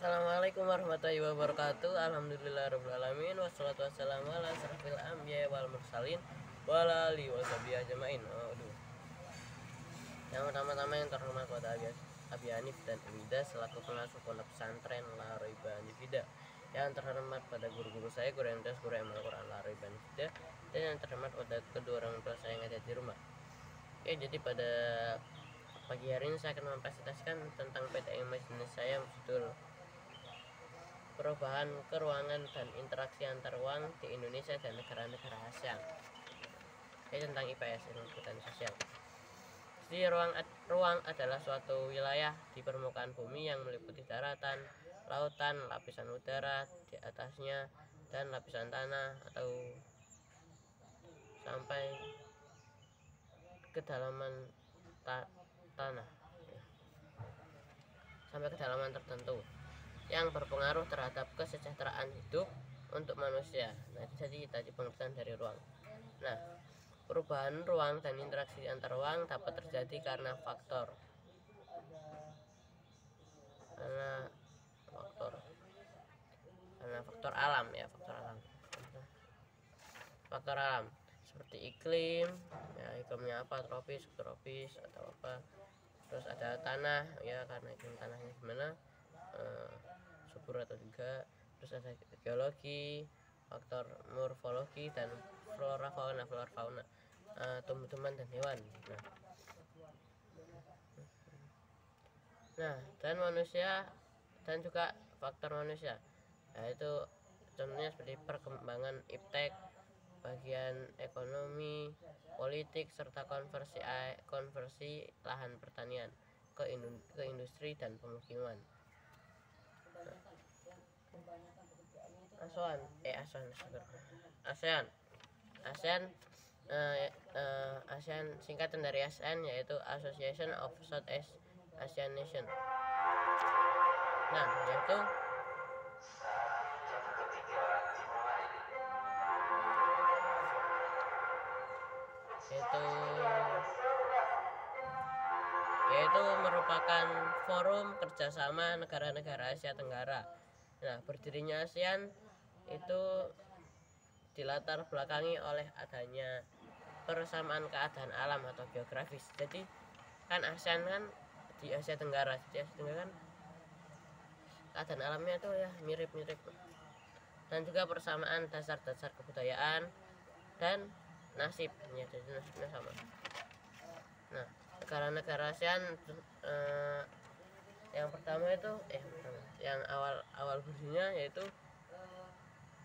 Assalamualaikum warahmatullahi wabarakatuh. Alhamdulillahirobbilalamin. Wassalatu wassalamu ala asrofil anbiya'i wal mursalin wa ala alihi washabihi ajmain. Yang pertama-tama yang terhormat kepada Abi Hanif dan Umida selaku pengasuh pondok pesantren La Roiba Nifida. Yang terhormat pada guru-guru saya, guru MTS, guru Al-Quran La Roiba Nifida, dan yang terhormat pada kedua orang tua saya yang ada di rumah. Oke, jadi pada pagi hari ini saya akan mempresentasikan tentang PTM jenis saya betul perubahan keruangan dan interaksi antar ruang di Indonesia dan negara-negara ASEAN. Ini tentang IPS, ilmu pengetahuan sosial. Jadi ruang adalah suatu wilayah di permukaan bumi yang meliputi daratan, lautan, lapisan udara di atasnya, dan lapisan tanah atau sampai kedalaman tanah sampai kedalaman tertentu yang berpengaruh terhadap kesejahteraan hidup untuk manusia. Nah, itu jadi tadi pengertian dari ruang. Nah, perubahan ruang dan interaksi antar ruang dapat terjadi karena faktor alam ya, faktor alam seperti iklim ya, iklimnya apa, tropis, subtropis atau apa. Terus ada tanah ya, karena iklim tanahnya gimana, subur atau tidak. Terus ada geologi, faktor morfologi dan flora fauna tumbuh-tumbuhan dan hewan. Nah, dan manusia dan juga faktor manusia, yaitu contohnya seperti perkembangan iptek, bagian ekonomi, politik, serta konversi lahan pertanian ke industri dan pemukiman. ASEAN singkatan dari ASEAN yaitu Association of Southeast Asian Nation. Nah, yaitu merupakan forum kerjasama negara-negara Asia Tenggara. Nah, berdirinya ASEAN itu dilatar belakangi oleh adanya persamaan keadaan alam atau geografis. Jadi kan ASEAN kan di Asia Tenggara, jadi Asia Tenggara kan keadaan alamnya itu ya mirip-mirip, dan juga persamaan dasar-dasar kebudayaan dan nasibnya, jadi nasibnya sama. Nah, negara-negara ASEAN yang pertama itu yang awal berdirinya yaitu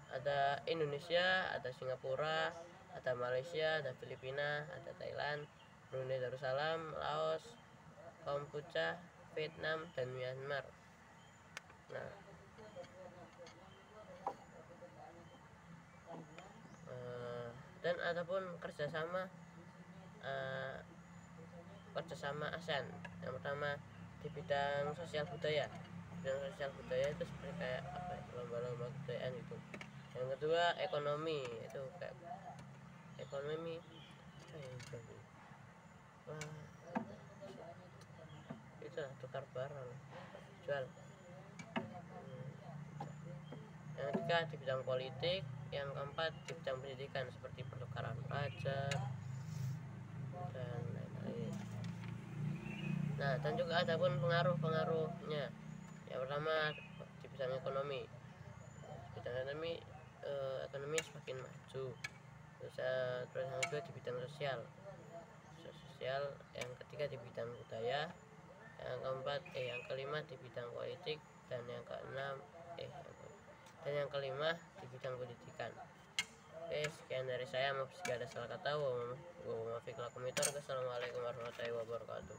ada Indonesia, ada Singapura, ada Malaysia, ada Filipina, ada Thailand, Brunei Darussalam, Laos, Kampuchea, Vietnam, dan Myanmar. Nah, dan adapun kerjasama ASEAN yang pertama di bidang sosial budaya. Bidang sosial budaya itu seperti kayak apa ya, lomba-lomba kebudayaan itu. Yang kedua ekonomi, itu kayak ekonomi itu tukar barang, jual. Yang ketiga di bidang politik. Yang keempat di bidang pendidikan seperti pertukaran pelajar dan lain-lain. Nah, dan juga ada pun pengaruh-pengaruhnya. Yang pertama di bidang ekonomi. Ekonomi semakin maju. Terus yang kedua di bidang sosial. Yang ketiga di bidang budaya. Yang kelima di bidang politik, dan yang kelima di bidang pendidikan. Oke, sekian dari saya. Jika ada salah kata, wassalamualaikum warahmatullahi wabarakatuh.